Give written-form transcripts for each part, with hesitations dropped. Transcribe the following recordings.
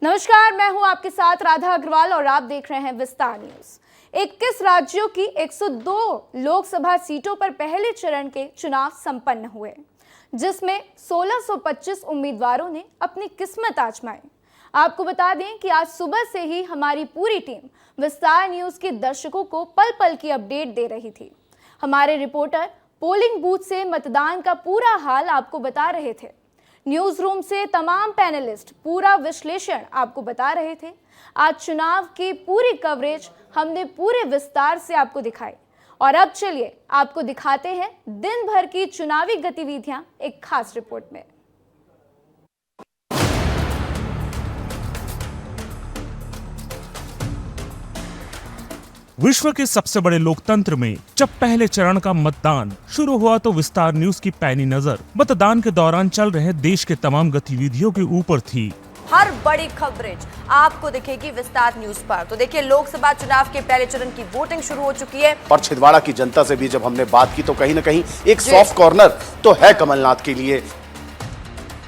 नमस्कार, मैं हूं आपके साथ राधा अग्रवाल और आप देख रहे हैं विस्तार न्यूज। 21 राज्यों की 102 लोकसभा सीटों पर पहले चरण के चुनाव संपन्न हुए, जिसमें 1625 उम्मीदवारों ने अपनी किस्मत आजमाई। आपको बता दें कि आज सुबह से ही हमारी पूरी टीम विस्तार न्यूज के दर्शकों को पल पल की अपडेट दे रही थी। हमारे रिपोर्टर पोलिंग बूथ से मतदान का पूरा हाल आपको बता रहे थे। न्यूज रूम से तमाम पैनलिस्ट पूरा विश्लेषण आपको बता रहे थे। आज चुनाव की पूरी कवरेज हमने पूरे विस्तार से आपको दिखाई और अब चलिए आपको दिखाते हैं दिन भर की चुनावी गतिविधियां एक खास रिपोर्ट में। विश्व के सबसे बड़े लोकतंत्र में जब पहले चरण का मतदान शुरू हुआ तो विस्तार न्यूज की पैनी नजर मतदान के दौरान चल रहे देश के तमाम गतिविधियों के ऊपर थी। हर बड़ी खबरेज आपको दिखेगी विस्तार न्यूज पर। तो देखिए, लोकसभा चुनाव के पहले चरण की वोटिंग शुरू हो चुकी है और छिंदवाड़ा की जनता से भी जब हमने बात की तो कहीं न कहीं एक सॉफ्ट कॉर्नर तो है कमलनाथ के लिए।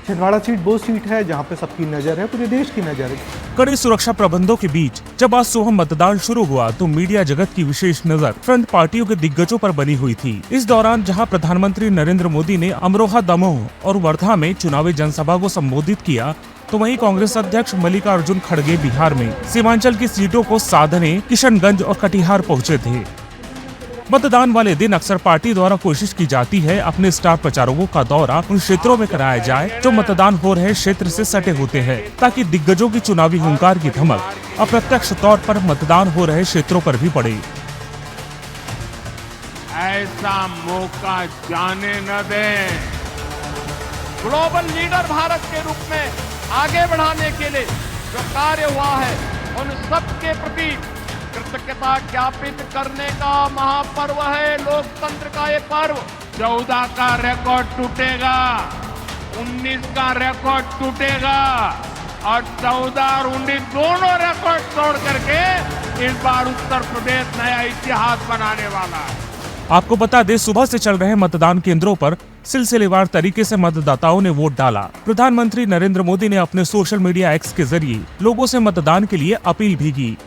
छिंदवाड़ा सीट वो सीट है जहां पे सबकी नजर है, पूरे देश की नजर है। कड़े सुरक्षा प्रबंधों के बीच जब आज सुबह मतदान शुरू हुआ तो मीडिया जगत की विशेष नजर फ्रंट पार्टियों के दिग्गजों पर बनी हुई थी। इस दौरान जहां प्रधानमंत्री नरेंद्र मोदी ने अमरोहा, दमोह और वर्धा में चुनावी जनसभा को संबोधित किया, तो वहीं कांग्रेस अध्यक्ष मल्लिकार्जुन खड़गे बिहार में सीमांचल की सीटों को साधने किशनगंज और कटिहार पहुँचे थे। मतदान वाले दिन अक्सर पार्टी द्वारा कोशिश की जाती है अपने स्टार प्रचारकों का दौरा उन क्षेत्रों में कराया जाए जो मतदान हो रहे क्षेत्र से सटे होते हैं, ताकि दिग्गजों की चुनावी हुंकार की धमक अप्रत्यक्ष तौर पर मतदान हो रहे क्षेत्रों पर भी पड़े। ऐसा मौका जाने न दें। ग्लोबल लीडर भारत के रूप में आगे बढ़ाने के लिए जो कार्य हुआ है उन सबके प्रति कृतज्ञता ज्ञापित करने का महापर्व है लोकतंत्र का ये पर्व। 14 का रिकॉर्ड टूटेगा, 19 का रिकॉर्ड टूटेगा और 14 और 19 दोनों रिकॉर्ड तोड़ करके इस बार उत्तर प्रदेश नया इतिहास बनाने वाला है। आपको बता दें, सुबह से चल रहे मतदान केंद्रों पर सिलसिलेवार तरीके से मतदाताओं ने वोट डाला। प्रधानमंत्री नरेंद्र मोदी ने अपने सोशल मीडिया एक्स के जरिए लोगों से मतदान के लिए अपील भी की।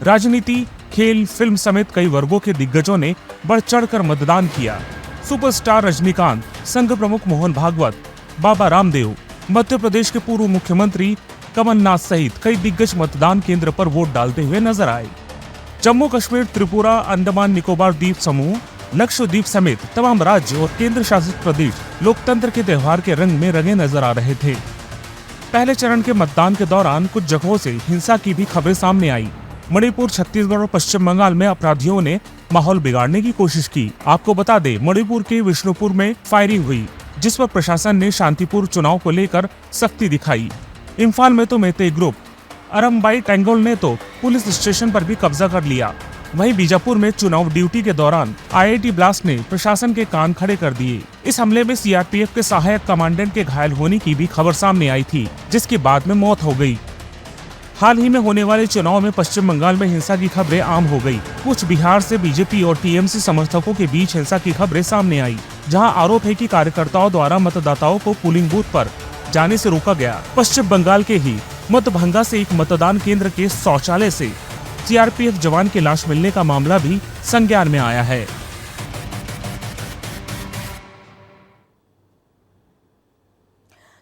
राजनीति, खेल, फिल्म समेत कई वर्गों के दिग्गजों ने बढ़ चढ़कर मतदान किया। सुपरस्टार रजनीकांत, संघ प्रमुख मोहन भागवत, बाबा रामदेव, मध्य प्रदेश के पूर्व मुख्यमंत्री कमलनाथ सहित कई दिग्गज मतदान केंद्र पर वोट डालते हुए नजर आए। जम्मू कश्मीर, त्रिपुरा, अंडमान निकोबार द्वीप समूह, लक्षद्वीप समेत तमाम राज्य और केंद्र शासित प्रदेश लोकतंत्र के त्योहार के रंग में रंगे नजर आ रहे थे। पहले चरण के मतदान के दौरान कुछ जगहों से हिंसा की भी खबरें सामने आई। मणिपुर, छत्तीसगढ़ और पश्चिम बंगाल में अपराधियों ने माहौल बिगाड़ने की कोशिश की। आपको बता दें, मणिपुर के विष्णुपुर में फायरिंग हुई, जिस पर प्रशासन ने शांतिपूर्ण चुनाव को लेकर सख्ती दिखाई। इम्फाल में तो मेते ग्रुप, अरमबाई टेंगोल ने तो पुलिस स्टेशन पर भी कब्जा कर लिया। वहीं बीजापुर में चुनाव ड्यूटी के दौरान IIT ब्लास्ट ने प्रशासन के कान खड़े कर दिए। इस हमले में CRPF के सहायक कमांडेंट के घायल होने की भी खबर सामने आई थी, जिसके बाद में मौत हो गई। हाल ही में होने वाले चुनाव में पश्चिम बंगाल में हिंसा की खबरें आम हो गई। कुछ बिहार से बीजेपी और TMC समर्थकों के बीच हिंसा की खबरें सामने आई, जहां आरोप है कि कार्यकर्ताओं द्वारा मतदाताओं को पोलिंग बूथ पर जाने से रोका गया। पश्चिम बंगाल के ही मतभंगा से एक मतदान केंद्र के शौचालय से CRPF जवान की लाश मिलने का मामला भी संज्ञान में आया है।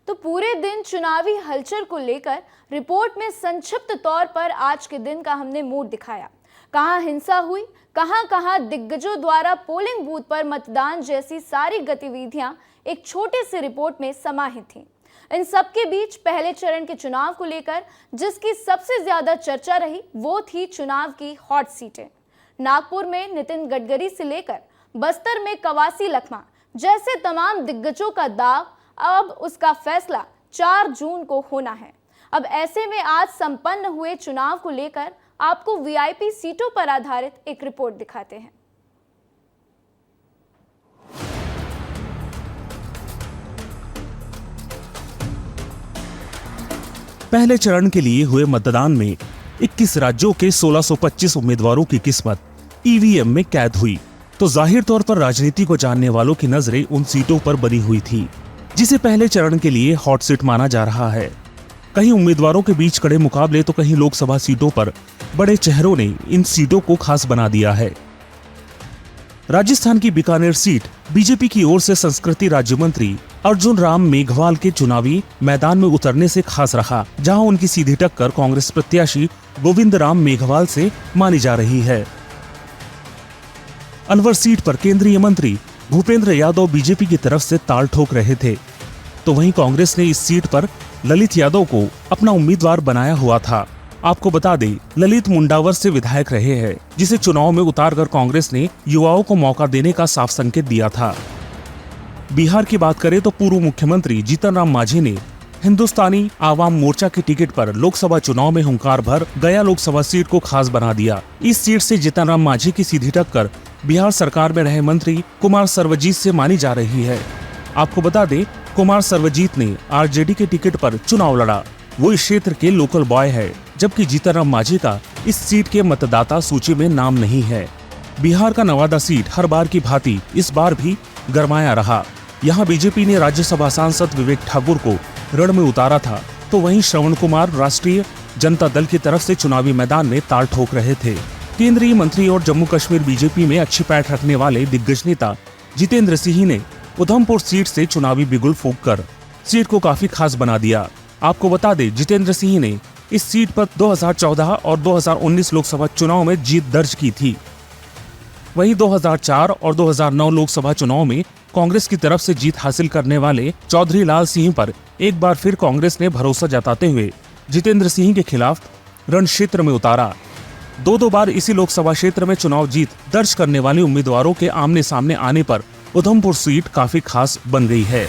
तो पूरे दिन चुनावी हलचल को लेकर रिपोर्ट में संक्षिप्त तौर पर आज के दिन का हमने मूड दिखाया। कहां हिंसा हुई, कहां दिग्गजों द्वारा पोलिंग बूथ पर मतदान जैसी सारी गतिविधियां एक छोटे से रिपोर्ट में समाहित थीं। इन सबके बीच पहले चरण के चुनाव को लेकर जिसकी सबसे ज्यादा चर्चा रही वो थी चुनाव की हॉट सीटें। नागपुर में नितिन गडकरी से लेकर बस्तर में कवासी लखमा जैसे तमाम दिग्गजों का दाव, अब उसका फैसला 4 जून को होना है। अब ऐसे में आज संपन्न हुए चुनाव को लेकर आपको VIP सीटों पर आधारित एक रिपोर्ट दिखाते हैं। पहले चरण के लिए हुए मतदान में 21 राज्यों के 1625 उम्मीदवारों की किस्मत EVM में कैद हुई, तो जाहिर तौर पर राजनीति को जानने वालों की नजरें उन सीटों पर बनी हुई थी जिसे पहले चरण के लिए हॉट सीट माना जा रहा है। कहीं उम्मीदवारों के बीच कड़े मुकाबले तो कहीं लोकसभा सीटों पर बड़े चेहरों ने इन सीटों को खास बना दिया है। राजस्थान की बीकानेर सीट बीजेपी की ओर से संस्कृति राज्य मंत्री अर्जुन राम मेघवाल के चुनावी मैदान में उतरने से खास रहा, जहां उनकी सीधी टक्कर कांग्रेस प्रत्याशी गोविंद राम मेघवाल से मानी जा रही है। अलवर सीट पर केंद्रीय मंत्री भूपेंद्र यादव बीजेपी की तरफ से ताल ठोक रहे थे, तो वहीं कांग्रेस ने इस सीट पर ललित यादव को अपना उम्मीदवार बनाया हुआ था। आपको बता दें, ललित मुंडावर से विधायक रहे हैं, जिसे चुनाव में उतारकर कांग्रेस ने युवाओं को मौका देने का साफ संकेत दिया था। बिहार की बात करें तो पूर्व मुख्यमंत्री जीतन राम मांझी ने हिंदुस्तानी आवाम मोर्चा की टिकट पर लोकसभा चुनाव में हुंकार भर गया लोकसभा सीट को खास बना दिया। इस सीट से जीतन राम मांझी की सीधी टक्कर बिहार सरकार में रहे मंत्री कुमार सर्वजीत से मानी जा रही है। आपको बता दें, कुमार सर्वजीत ने आरजेडी के टिकट पर चुनाव लड़ा। वो इस क्षेत्र के लोकल बॉय है, जबकि जीतन राम मांझी का इस सीट के मतदाता सूची में नाम नहीं है। बिहार का नवादा सीट हर बार की भांति इस बार भी गरमाया रहा। यहाँ बीजेपी ने राज्यसभा सांसद विवेक ठाकुर को रण में उतारा था, तो वहीं श्रवण कुमार राष्ट्रीय जनता दल की तरफ से चुनावी मैदान में ताल ठोक रहे थे। केंद्रीय मंत्री और जम्मू कश्मीर बीजेपी में अच्छी पैठ रखने वाले दिग्गज नेता जितेंद्र सिंह ने उधमपुर सीट से चुनावी बिगुल फूंककर सीट को काफी खास बना दिया। आपको बता दें, जितेंद्र सिंह ने इस सीट पर 2014 और 2019 लोकसभा चुनाव में जीत दर्ज की थी। वहीं 2004 और 2009 लोकसभा चुनाव में कांग्रेस की तरफ से जीत हासिल करने वाले चौधरी लाल सिंह पर एक बार फिर कांग्रेस ने भरोसा जताते हुए जितेंद्र सिंह के खिलाफ रण क्षेत्र में उतारा। दो बार इसी लोकसभा क्षेत्र में चुनाव जीत दर्ज करने वाले उम्मीदवारों के आमने सामने आने पर उधमपुर सीट काफी खास बन गई है।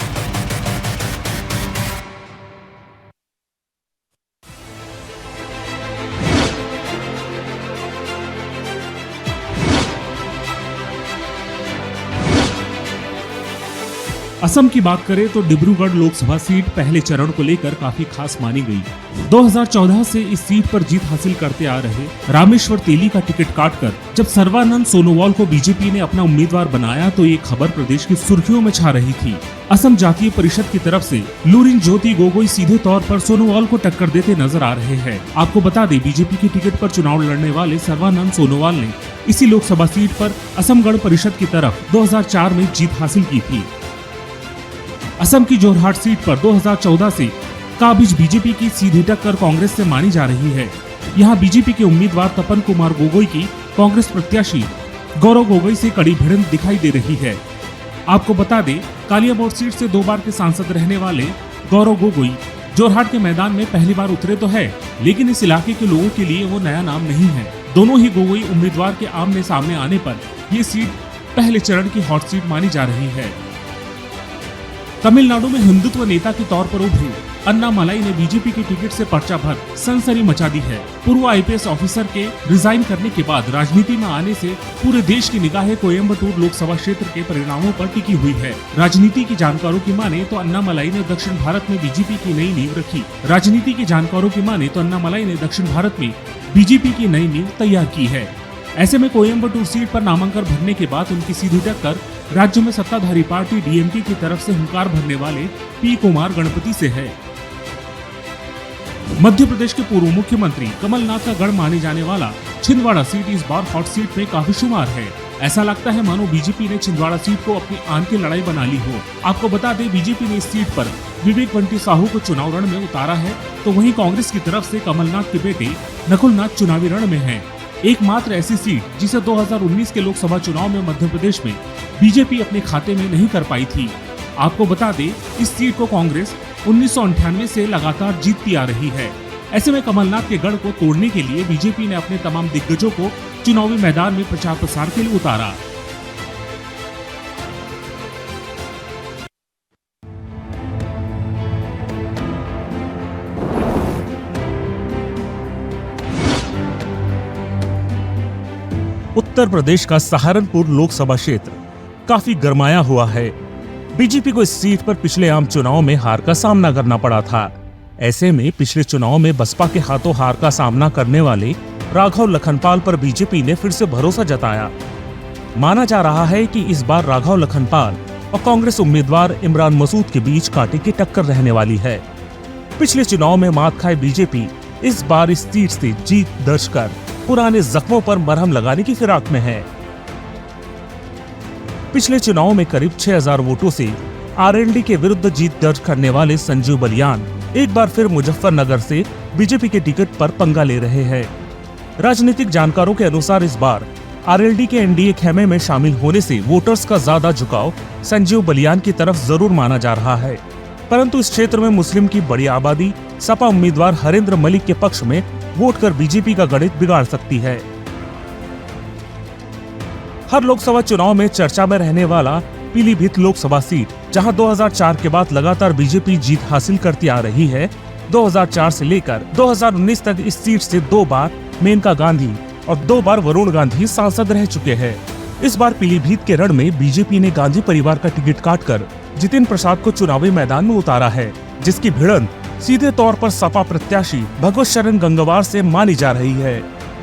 असम की बात करें तो डिब्रूगढ़ लोकसभा सीट पहले चरण को लेकर काफी खास मानी गई। 2014 से इस सीट पर जीत हासिल करते आ रहे रामेश्वर तेली का टिकट काटकर जब सर्बानंद सोनोवाल को बीजेपी ने अपना उम्मीदवार बनाया तो ये खबर प्रदेश की सुर्खियों में छा रही थी। असम जातीय परिषद की तरफ से लुरिन ज्योति गोगोई सीधे तौर पर सोनोवाल को टक्कर देते नजर आ रहे हैं। आपको बता दें, बीजेपी की टिकट पर चुनाव लड़ने वाले सर्बानंद सोनोवाल ने इसी लोकसभा सीट पर असम गण परिषद की तरफ 2004 में जीत हासिल की थी। असम की जोरहाट सीट पर 2014 से काबिज बीजेपी की सीधी टक्कर कांग्रेस से मानी जा रही है। यहां बीजेपी के उम्मीदवार तपन कुमार गोगोई की कांग्रेस प्रत्याशी गौरव गोगोई से कड़ी भिड़ंत दिखाई दे रही है। आपको बता दें, कालियाबोर सीट से 2 बार के सांसद रहने वाले गौरव गोगोई जोरहाट के मैदान में पहली बार उतरे तो है, लेकिन इस इलाके के लोगों के लिए वो नया नाम नहीं है। दोनों ही गोगोई उम्मीदवार के आमने सामने आने पर ये सीट पहले चरण की हॉट सीट मानी जा रही है। तमिलनाडु में हिंदुत्व नेता के तौर पर उभरे अन्नामलाई ने बीजेपी की टिकट से पर्चा भर सनसनी मचा दी है। पूर्व आईपीएस ऑफिसर के रिजाइन करने के बाद राजनीति में आने से पूरे देश की निगाहें कोयम्बटूर लोकसभा क्षेत्र के परिणामों पर टिकी हुई है। राजनीति के जानकारों की माने तो अन्नामलाई ने दक्षिण भारत में बीजेपी की नई नींव रखी। राजनीति के जानकारों की माने तो अन्नामलाई ने दक्षिण भारत में बीजेपी की नई नींव तैयार की है। ऐसे में कोयम्बटूर सीट पर नामांकन भरने के बाद उनकी सीधी टक्कर राज्य में सत्ताधारी पार्टी डीएमके की तरफ से हुंकार भरने वाले पी कुमार गणपति से है। मध्य प्रदेश के पूर्व मुख्यमंत्री कमलनाथ का गढ़ माने जाने वाला छिंदवाड़ा सीट इस बार हॉट सीट में काफी शुमार है। ऐसा लगता है मानो बीजेपी ने छिंदवाड़ा सीट को अपनी आन की लड़ाई बना ली हो। आपको बता दें, बीजेपी ने इस सीट पर विवेक बंटी साहू को चुनाव रण में उतारा है, तो वहीं कांग्रेस की तरफ से कमलनाथ के बेटे नकुलनाथ चुनावी रण में है। एकमात्र ऐसी सीट जिसे 2019 के लोकसभा चुनाव में मध्य प्रदेश में बीजेपी अपने खाते में नहीं कर पाई थी। आपको बता दें, इस सीट को कांग्रेस 1998 से लगातार जीतती आ रही है। ऐसे में कमलनाथ के गढ़ को तोड़ने के लिए बीजेपी ने अपने तमाम दिग्गजों को चुनावी मैदान में प्रचार प्रसार के लिए उतारा। उत्तर प्रदेश का सहारनपुर लोकसभा क्षेत्र काफी गरमाया हुआ है। बीजेपी को इस सीट पर पिछले आम चुनाव में हार का सामना करना पड़ा था। ऐसे में पिछले चुनाव में बसपा के हाथों हार का सामना करने वाले राघव लखनपाल पर बीजेपी ने फिर से भरोसा जताया। माना जा रहा है कि इस बार राघव लखनपाल और कांग्रेस उम्मीदवार इमरान मसूद के बीच कांटे की टक्कर रहने वाली है। पिछले चुनाव में मात खाए बीजेपी इस बार इस सीट से जीत दर्ज कर पुराने जख्मों पर मरहम लगाने की फिराक में है। पिछले चुनाव में करीब 6000 वोटों से आरएलडी के विरुद्ध जीत दर्ज करने वाले संजीव बलियान एक बार फिर मुजफ्फरनगर से बीजेपी के टिकट पर पंगा ले रहे हैं। राजनीतिक जानकारों के अनुसार इस बार आरएलडी के एनडीए खेमे में शामिल होने से वोटर्स का ज्यादा झुकाव संजीव बलियान की तरफ जरूर माना जा रहा है, परंतु इस क्षेत्र में मुस्लिम की बड़ी आबादी सपा उम्मीदवार हरेंद्र मलिक के पक्ष में वोट कर बीजेपी का गणित बिगाड़ सकती है। हर लोकसभा चुनाव में चर्चा में रहने वाला पीलीभीत लोकसभा सीट, जहां 2004 के बाद लगातार बीजेपी जीत हासिल करती आ रही है। 2004 से लेकर 2019 तक इस सीट से 2 बार मेनका गांधी और 2 बार वरुण गांधी सांसद रह चुके हैं। इस बार पीलीभीत के रण में बीजेपी ने गांधी परिवार का टिकट काटकर जितिन प्रसाद को चुनावी मैदान में उतारा है, जिसकी भिड़ंत सीधे तौर पर सपा प्रत्याशी भगवत शरण गंगवार से मानी जा रही है।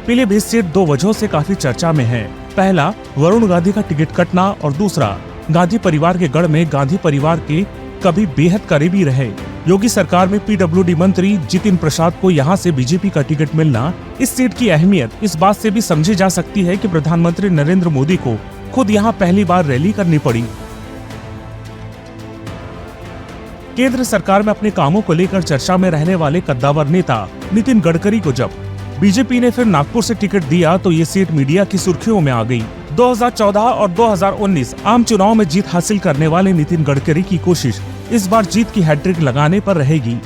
पीलीभीत सीट 2 वजहों से काफी चर्चा में है। पहला, वरुण गांधी का टिकट कटना और दूसरा, गांधी परिवार के गढ़ में गांधी परिवार के कभी बेहद करीबी रहे योगी सरकार में पीडब्ल्यूडी मंत्री जितिन प्रसाद को यहां से बीजेपी का टिकट मिलना। इस सीट की अहमियत इस बात से भी समझी जा सकती है कि प्रधानमंत्री नरेंद्र मोदी को खुद यहां पहली बार रैली करनी पड़ी। केंद्र सरकार में अपने कामों को लेकर चर्चा में रहने वाले कद्दावर नेता नितिन गडकरी को जब बीजेपी ने फिर नागपुर से टिकट दिया तो ये सीट मीडिया की सुर्खियों में आ गई। 2014 और 2019 आम चुनाव में जीत हासिल करने वाले नितिन गडकरी की कोशिश इस बार जीत की हैट्रिक लगाने पर रहेगी।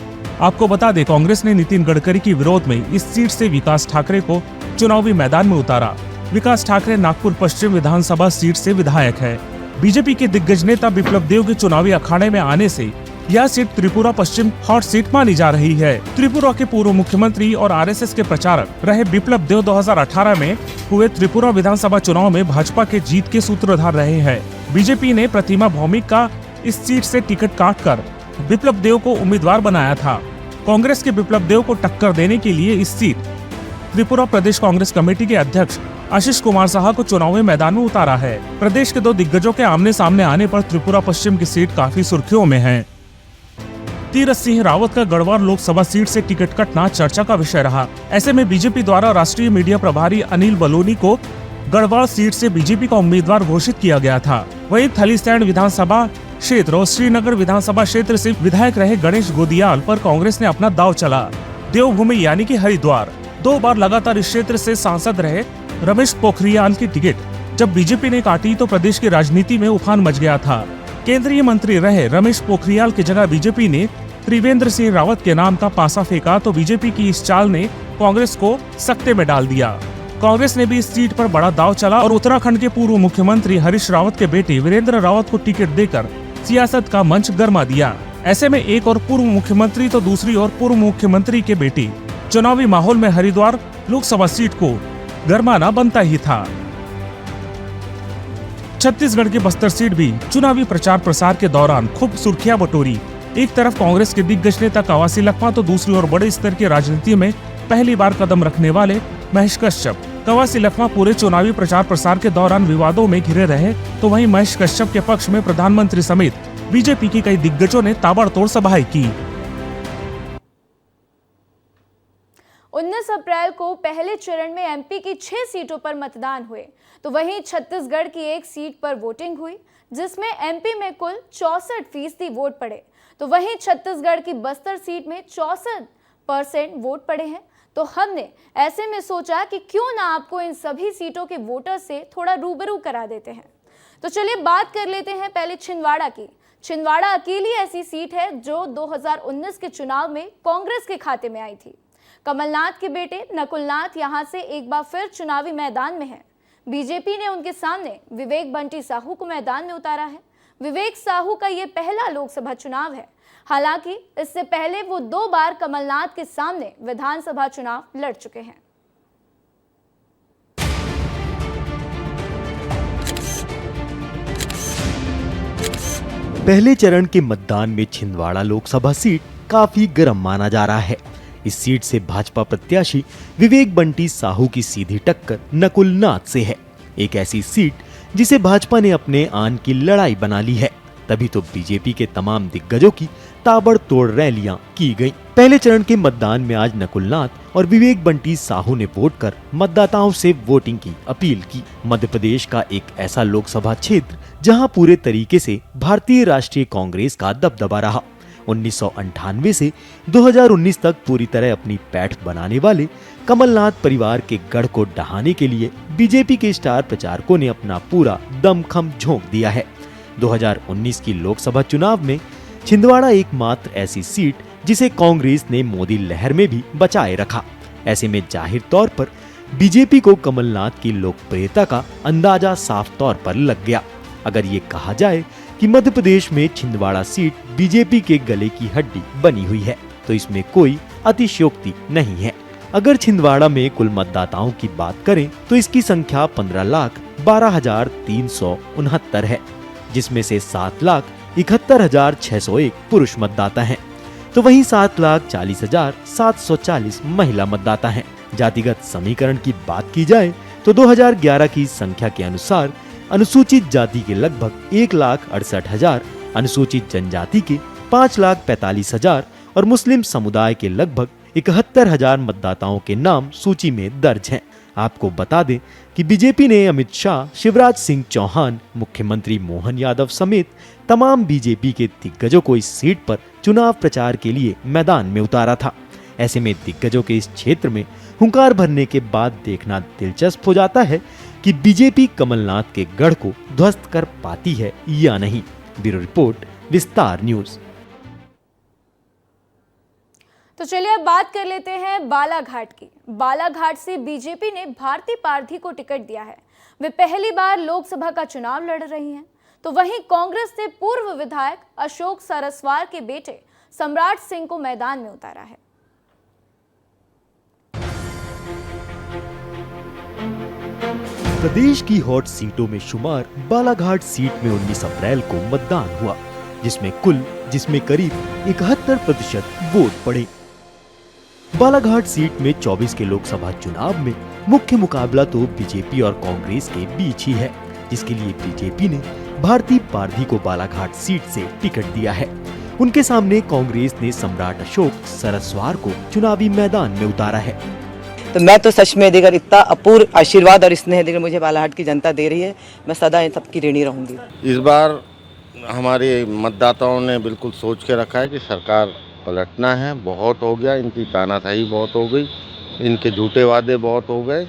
आपको बता दें, कांग्रेस ने नितिन गडकरी के विरोध में इस सीट से विकास ठाकरे को चुनावी मैदान में उतारा। विकास ठाकरे नागपुर पश्चिम विधानसभा सीट से विधायक है। बीजेपी के दिग्गज नेता बिप्लब देव के चुनावी अखाड़े में आने से यह सीट त्रिपुरा पश्चिम हॉट सीट मानी जा रही है। त्रिपुरा के पूर्व मुख्यमंत्री और आरएसएस के प्रचारक रहे बिप्लब देव 2018 में हुए त्रिपुरा विधानसभा चुनाव में भाजपा के जीत के सूत्रधार रहे हैं। बीजेपी ने प्रतिमा भौमिक का इस सीट से टिकट काटकर बिप्लब देव को उम्मीदवार बनाया था। कांग्रेस के बिप्लब देव को टक्कर देने के लिए इस सीट त्रिपुरा प्रदेश कांग्रेस कमेटी के अध्यक्ष आशीष कुमार साहा को चुनावी मैदान में उतारा है। प्रदेश के 2 दिग्गजों के आमने सामने आने पर त्रिपुरा पश्चिम की सीट काफी सुर्खियों में है। तीरथ सिंह रावत का गढ़वाल लोकसभा सीट से टिकट कटना चर्चा का विषय रहा। ऐसे में बीजेपी द्वारा राष्ट्रीय मीडिया प्रभारी अनिल बलोनी को गढ़वाल सीट से बीजेपी का उम्मीदवार घोषित किया गया था। वहीं थलीसैंण विधानसभा क्षेत्र और श्रीनगर विधानसभा क्षेत्र से विधायक रहे गणेश गोदियाल पर कांग्रेस ने अपना दांव चला। देवभूमि यानी कि हरिद्वार 2 बार लगातार इस क्षेत्र से सांसद रहे रमेश पोखरियाल की टिकट जब बीजेपी ने काटी तो प्रदेश की राजनीति में उफान मच गया था। केंद्रीय मंत्री रहे रमेश पोखरियाल की जगह बीजेपी ने त्रिवेंद्र सिंह रावत के नाम का पासा फेंका तो बीजेपी की इस चाल ने कांग्रेस को सकते में डाल दिया। कांग्रेस ने भी इस सीट पर बड़ा दांव चला और उत्तराखंड के पूर्व मुख्यमंत्री हरीश रावत के बेटे वीरेंद्र रावत को टिकट देकर सियासत का मंच गरमा दिया। ऐसे में एक और पूर्व मुख्यमंत्री तो दूसरी ओर पूर्व मुख्यमंत्री के बेटे, चुनावी माहौल में हरिद्वार लोकसभा सीट को गरमाना बनता ही था। छत्तीसगढ़ की बस्तर सीट भी चुनावी प्रचार प्रसार के दौरान खूब सुर्खियां बटोरी। एक तरफ कांग्रेस के दिग्गज नेता कवासी लखमा तो दूसरी ओर बड़े स्तर की राजनीति में पहली बार कदम रखने वाले महेश कश्यप। कवासी लखमा पूरे चुनावी प्रचार प्रसार के दौरान विवादों में घिरे रहे तो वहीं महेश कश्यप के पक्ष में प्रधानमंत्री समेत बीजेपी की कई दिग्गजों ने ताबड़तोड़ सभाएं की। 19 अप्रैल को पहले चरण में एमपी की 6 सीटों पर मतदान हुए तो वहीं छत्तीसगढ़ की 1 सीट पर वोटिंग हुई जिसमें एमपी में कुल 64% वोट पड़े तो वहीं छत्तीसगढ़ की बस्तर सीट में 64% वोट पड़े हैं। तो हमने ऐसे में सोचा कि क्यों ना आपको इन सभी सीटों के वोटर से थोड़ा रूबरू करा देते हैं। तो चलिए बात कर लेते हैं पहले छिंदवाड़ा की। छिंदवाड़ा अकेली ऐसी सीट है जो 2019 के चुनाव में कांग्रेस के खाते में आई थी। कमलनाथ के बेटे नकुलनाथ यहां से एक बार फिर चुनावी मैदान में हैं। बीजेपी ने उनके सामने विवेक बंटी साहू को मैदान में उतारा है। विवेक साहू का ये पहला लोकसभा चुनाव है। हालांकि इससे पहले वो 2 बार कमलनाथ के सामने विधानसभा चुनाव लड़ चुके हैं। पहले चरण के मतदान में छिंदवाड़ा लोकसभा सीट काफी गर्म माना जा रहा है। इस सीट से भाजपा प्रत्याशी विवेक बंटी साहू की सीधी टक्कर नकुलनाथ से है। एक ऐसी सीट जिसे भाजपा ने अपने आन की लड़ाई बना ली है। तभी तो बीजेपी के तमाम दिग्गजों की ताबड़तोड़ रैलियां की गईं। पहले चरण के मतदान में आज नकुलनाथ और विवेक बंटी साहू ने वोट कर मतदाताओं से वोटिंग की अपील की। मध्य प्रदेश का एक ऐसा लोकसभा क्षेत्र जहां पूरे तरीके से भारतीय राष्ट्रीय कांग्रेस का दबदबा रहा। 1998 से 2019 तक पूरी तरह अपनी पैठ बनाने वाले कमलनाथ परिवार के गढ़ को ढहाने के लिए बीजेपी के स्टार प्रचारकों ने अपना पूरा दमखम झोंक दिया है। 2019 की लोकसभा चुनाव में छिंदवाड़ा एकमात्र ऐसी सीट जिसे कांग्रेस ने मोदी लहर में भी बचाए रखा। ऐसे में जाहिर तौर पर बीजेपी को कमलनाथ की लोकप्रियता का अंदाजा साफ तौर पर लग गया। अगर ये कहा जाए कि मध्य प्रदेश में छिंदवाड़ा सीट बीजेपी के गले की हड्डी बनी हुई है तो इसमें कोई अतिशयोक्ति नहीं है। अगर छिंदवाड़ा में कुल मतदाताओं की बात करें तो इसकी संख्या 15,12,369 है, जिसमें से 7,71,601 पुरुष मतदाता हैं, तो वहीं 7,40,740 महिला मतदाता हैं। जातिगत समीकरण की बात की जाए तो 2011 की संख्या के अनुसार अनुसूचित जाति के लगभग 1,68,000, अनुसूचित जनजाति के 5,45,000 और मुस्लिम समुदाय के लगभग 71,000 मतदाताओं के नाम सूची में दर्ज हैं। आपको बता दें कि बीजेपी ने अमित शाह, शिवराज सिंह चौहान, मुख्यमंत्री मोहन यादव समेत तमाम बीजेपी के दिग्गजों को इस सीट पर चुनाव प्रचार के लिए मैदान में उतारा था। ऐसे में दिग्गजों के इस क्षेत्र में हुंकार भरने के बाद देखना दिलचस्प हो जाता है कि बीजेपी कमलनाथ के गढ़ को ध्वस्त कर पाती है या नहीं। ब्यूरो रिपोर्ट, विस्तार न्यूज। तो चलिए अब बात कर लेते हैं बालाघाट की। बालाघाट से बीजेपी ने भारती पारधी को टिकट दिया है। वे पहली बार लोकसभा का चुनाव लड़ रही हैं। तो वहीं कांग्रेस ने पूर्व विधायक अशोक सरस्वार के बेटे सम्राट सिंह को मैदान में उतारा है। प्रदेश की हॉट सीटों में शुमार बालाघाट सीट में 19 अप्रैल को मतदान हुआ, जिसमें करीब 71% वोट पड़े। बालाघाट सीट में 24 के लोकसभा चुनाव में मुख्य मुकाबला तो बीजेपी और कांग्रेस के बीच ही है, जिसके लिए बीजेपी ने भारती पारधी को बालाघाट सीट से टिकट दिया है। उनके सामने कांग्रेस ने सम्राट अशोक सरस्वार को चुनावी मैदान में उतारा है। तो मैं तो सच में देकर इतना अपूर्व आशीर्वाद और स्नेह देकर मुझे बालाघाट की जनता दे रही है, मैं सदा इन सबकी ऋणी रहूंगी। इस बार हमारे मतदाताओं ने बिल्कुल सोच के रखा है कि सरकार पलटना है। बहुत हो गया, इनकी तानाशाही बहुत हो गई, इनके झूठे वादे बहुत हो गए।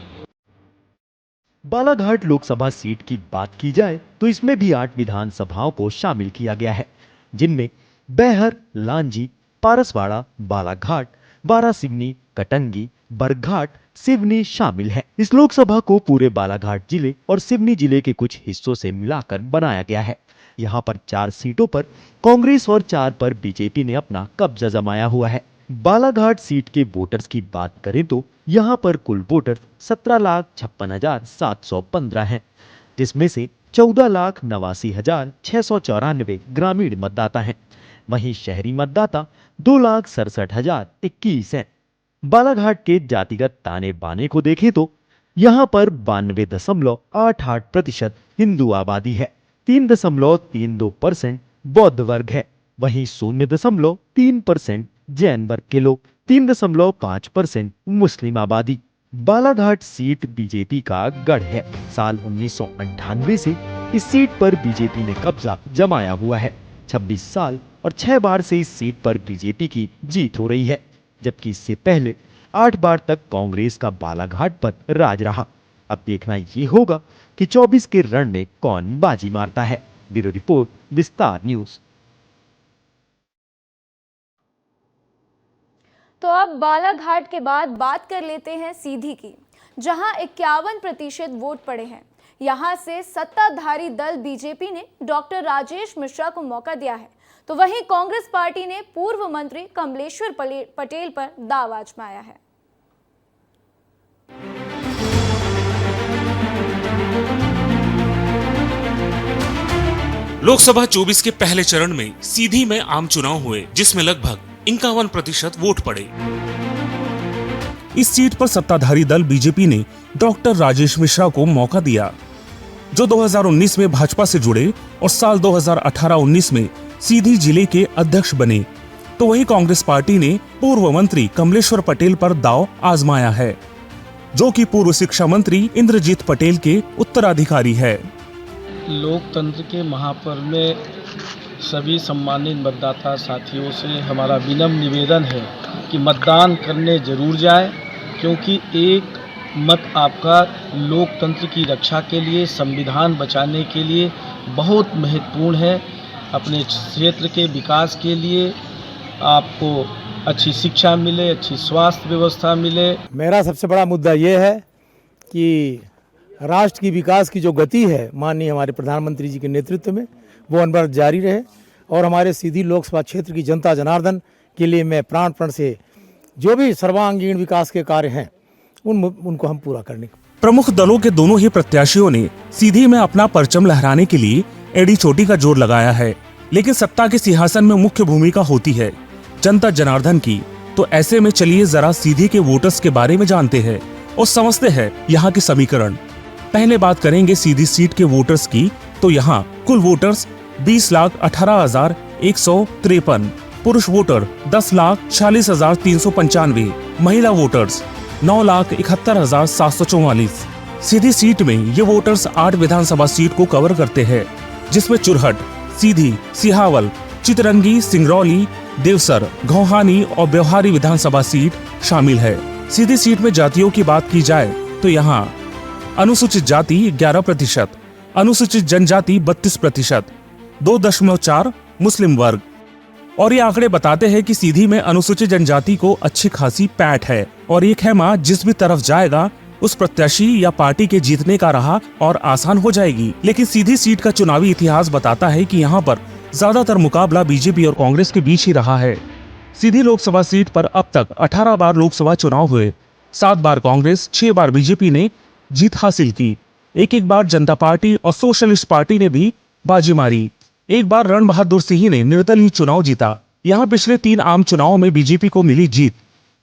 बालाघाट लोकसभा सीट की बात की जाए तो इसमें भी 8 विधानसभाओं को शामिल किया गया है, जिनमें बैहर, लांजी, पारसवाड़ा, बालाघाट, बारासिवनी, कटंगी, बरघाट, सिवनी शामिल है। इस लोकसभा को पूरे बालाघाट जिले और सिवनी जिले के कुछ हिस्सों से मिलाकर बनाया गया है। यहाँ पर 4 सीटों पर कांग्रेस और 4 पर बीजेपी ने अपना कब्जा जमाया हुआ है। बालाघाट सीट के वोटर्स की बात करें तो यहाँ पर कुल वोटर 17,56,715 हैं, जिसमें से 14,89,694 ग्रामीण मतदाता हैं। वहीं शहरी मतदाता 2,67,021 हैं। बालाघाट के जातिगत ताने बाने को देखें तो यहाँ पर 92.88% हिंदू आबादी है, 3.32% बौद्ध वर्ग है, वहीं 0.3% जैन वर्ग के लोग, 3.5% मुस्लिम आबादी। बालाघाट सीट बीजेपी का गढ़ है। साल 1998 से इस सीट पर बीजेपी ने कब्जा जमाया हुआ है। 26 साल और 6 बार से इस सीट पर बीजेपी की जीत हो रही है, जबकि इससे पहले 8 बार तक कांग्रेस का बालाघाट पर राज रहा। अब देखना ये होगा कि 24 के रण में कौन बाजी मारता है। ब्यूरो रिपोर्ट, विस्तार न्यूज। तो अब बालाघाट के बाद बात कर लेते हैं सीधी की, जहां 51% वोट पड़े हैं। यहां से सत्ताधारी दल बीजेपी ने डॉक्टर राजेश मिश्रा को मौका दिया है, तो वहीं कांग्रेस पार्टी ने पूर्व मंत्री कमलेश्वर पटेल पर दाव आजमाया है। लोकसभा 24 के पहले चरण में सीधी में आम चुनाव हुए, जिसमें लगभग 51% वोट पड़े। इस सीट पर सत्ताधारी दल बीजेपी ने डॉक्टर राजेश मिश्रा को मौका दिया, जो 2019 में भाजपा से जुड़े और साल 2018-19 में सीधी जिले के अध्यक्ष बने। तो वहीं कांग्रेस पार्टी ने पूर्व मंत्री कमलेश्वर पटेल पर दांव आजमाया है, जो कि पूर्व शिक्षा मंत्री इंद्रजीत पटेल के उत्तराधिकारी है। लोकतंत्र के महापर्व में सभी सम्मानित मतदाता साथियों से हमारा विनम्र निवेदन है कि मतदान करने जरूर जाए, क्योंकि एक मत आपका लोकतंत्र की रक्षा के लिए, संविधान बचाने के लिए बहुत महत्वपूर्ण है। अपने क्षेत्र के विकास के लिए आपको अच्छी शिक्षा मिले, अच्छी स्वास्थ्य व्यवस्था मिले। मेरा सबसे बड़ा मुद्दा ये है कि राष्ट्र की विकास की जो गति है माननीय हमारे प्रधानमंत्री जी के नेतृत्व में, वो अनवरत जारी रहे और हमारे सीधी लोकसभा क्षेत्र की जनता जनार्दन के लिए मैं प्राण से जो भी सर्वांगीण विकास के कार्य हैं उनको हम पूरा करने। प्रमुख दलों के दोनों ही प्रत्याशियों ने सीधी में अपना परचम लहराने के लिए एड़ी चोटी का जोर लगाया है, लेकिन सत्ता के सिंहासन में मुख्य भूमिका होती है जनता जनार्दन की। तो ऐसे में चलिए जरा सीधी के वोटर्स के बारे में जानते हैं और समझते हैं यहाँ के समीकरण। पहले बात करेंगे सीधी सीट के वोटर्स की, तो यहाँ कुल वोटर्स 20,18,153, पुरुष वोटर 10,40,395, महिला वोटर्स 9,71,744। सीधी सीट में ये वोटर्स 8 विधानसभा सीट को कवर करते हैं, जिसमें चुरहट, सीधी, सिहावल, चितरंगी, सिंगरौली, देवसर, घोहानी और ब्यौहारी विधानसभा सीट शामिल है। सीधी सीट में जातियों की बात की जाए तो यहाँ अनुसूचित जाति 11%, अनुसूचित जनजाति 32%, 2.4 मुस्लिम वर्ग। और ये आंकड़े बताते हैं कि सीधी में अनुसूचित जनजाति को अच्छी खासी पैठ है और ये खेमा जिस भी तरफ जाएगा उस प्रत्याशी या पार्टी के जीतने का राह और आसान हो जाएगी। लेकिन सीधी सीट का चुनावी इतिहास बताता है कि यहाँ पर ज्यादातर मुकाबला बीजेपी और कांग्रेस के बीच ही रहा है। सीधी लोकसभा सीट पर अब तक 18 बार लोकसभा चुनाव हुए, 7 बार कांग्रेस, 6 बार बीजेपी ने जीत हासिल की। एक बार जनता पार्टी और सोशलिस्ट पार्टी ने भी बाजी मारी। एक बार रण बहादुर सिंह ने निर्दलीय चुनाव जीता। यहाँ पिछले 3 आम चुनावों में बीजेपी को मिली जीत।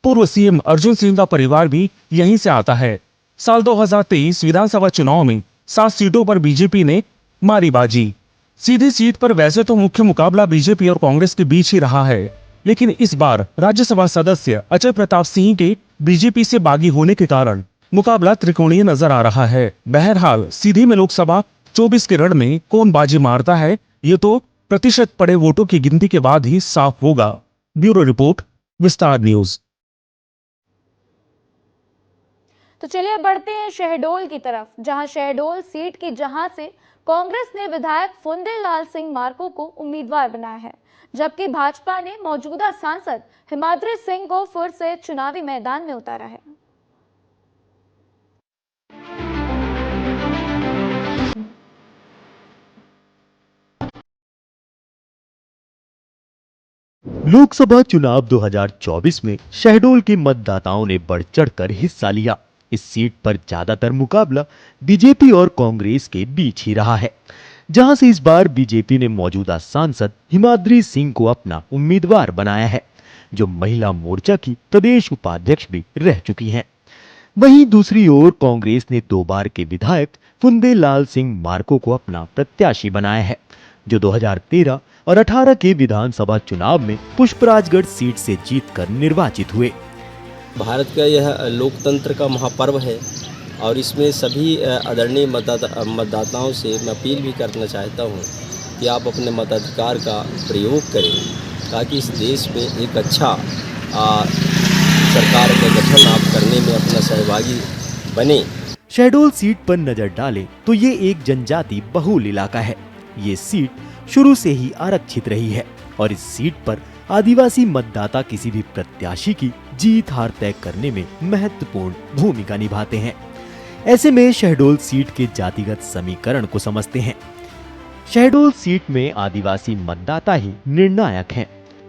पूर्व सीएम अर्जुन सिंह का परिवार भी यहीं से आता है। साल 2023 विधानसभा चुनाव में 7 सीटों पर बीजेपी ने मारी बाजी। सीधी सीट पर वैसे तो मुख्य मुकाबला बीजेपी और कांग्रेस के बीच ही रहा है, लेकिन इस बार राज्यसभा सदस्य अजय प्रताप सिंह के बीजेपी से बागी होने के कारण मुकाबला त्रिकोणीय नजर आ रहा है। बहरहाल सीधी में लोकसभा 24 के रण में कौन बाजी मारता है, ये तो प्रतिशत पड़े वोटों की गिनती के बाद ही साफ होगा। ब्यूरो रिपोर्ट, विस्तार न्यूज। तो चलिए बढ़ते हैं शहडोल की तरफ, जहां शहडोल सीट की जहां से कांग्रेस ने विधायक फुंदेलाल सिंह मार्को को उम्मीदवार बनाया है, जबकि भाजपा ने मौजूदा सांसद हिमाद्री सिंह को फिर से चुनावी मैदान में उतारा है। लोकसभा चुनाव 2024 में शहडोल के मतदाताओं ने बढ़ चढ़कर हिस्सा लिया। इस सीट पर ज्यादातर मुकाबला बीजेपी और कांग्रेस के बीच ही रहा है, जहां से इस बार बीजेपी ने मौजूदा सांसद हिमाद्री सिंह को अपना उम्मीदवार बनाया है, जो महिला मोर्चा की प्रदेश उपाध्यक्ष भी रह चुकी हैं। वहीं दूसरी ओर कांग्रेस ने 2 बार के विधायक फुंदेलाल सिंह मार्को को अपना प्रत्याशी बनाया है, जो 2013 और 18 के विधानसभा चुनाव में पुष्पराजगढ़ सीट से जीतकर निर्वाचित हुए। भारत का यह लोकतंत्र का महापर्व है और इसमें सभी आदरणीय मतदाताओं से मैं अपील भी करना चाहता हूं कि आप अपने मताधिकार का प्रयोग करें, ताकि इस देश में एक अच्छा सरकार का गठन आप करने में अपना सहभागी बने। शहडोल सीट पर नजर डालें तो ये एक जनजाति बहुल इलाका है। ये सीट शुरू से ही आरक्षित रही है और इस सीट पर आदिवासी मतदाता किसी भी प्रत्याशी की जीत हार तय करने में महत्वपूर्ण भूमिका निभाते हैं। ऐसे में शहडोल सीट के जातिगत समीकरण को समझते हैं। शहडोल सीट में आदिवासी मतदाता ही निर्णायक हैं।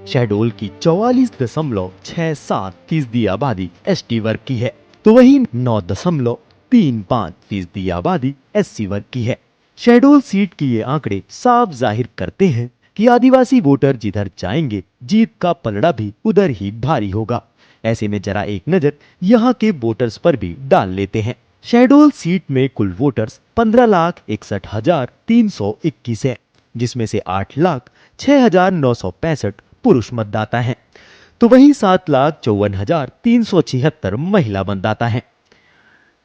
शहडोल की 44.67% आबादी एसटी वर्ग की है, तो वहीं 9.35% आबादी एससी वर्ग की है। शहडोल सीट की ये आंकड़े साफ जाहिर करते हैं कि आदिवासी वोटर जिधर जाएंगे जीत का पलड़ा भी उधर ही भारी होगा। ऐसे में जरा एक नजर यहाँ के वोटर्स पर भी डाल लेते हैं। शहडोल सीट में कुल वोटर्स 15,61,321 है, जिसमें से 8,06,965 पुरुष मतदाता हैं, तो वहीं 7,54,376 महिला मतदाता हैं।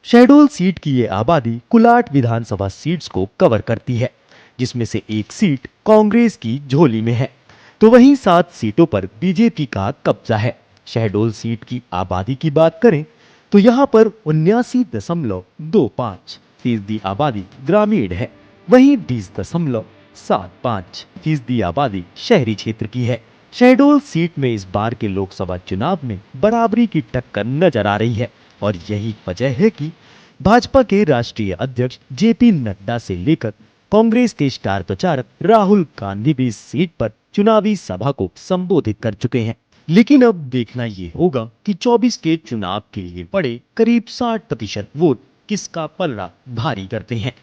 शहडोल सीट की ये आबादी कुल 8 विधानसभा सीट्स को कवर करती है, जिसमें से एक सीट कांग्रेस की झोली में है, तो वहीं 7 सीटों पर बीजेपी का कब्जा है। शहडोल सीट की आबादी की बात करें तो यहाँ पर 79.25% आबादी ग्रामीण है, वहीं 20.75% आबादी शहरी क्षेत्र की है। शहडोल सीट में इस बार के लोकसभा चुनाव में बराबरी की टक्कर नजर आ रही है और यही वजह है कि भाजपा के राष्ट्रीय अध्यक्ष जेपी नड्डा से लेकर कांग्रेस के स्टार प्रचारक राहुल गांधी भी इस सीट पर चुनावी सभा को संबोधित कर चुके हैं। लेकिन अब देखना ये होगा कि 24 के चुनाव के लिए पड़े करीब 60% वोट किसका पलड़ा भारी करते हैं।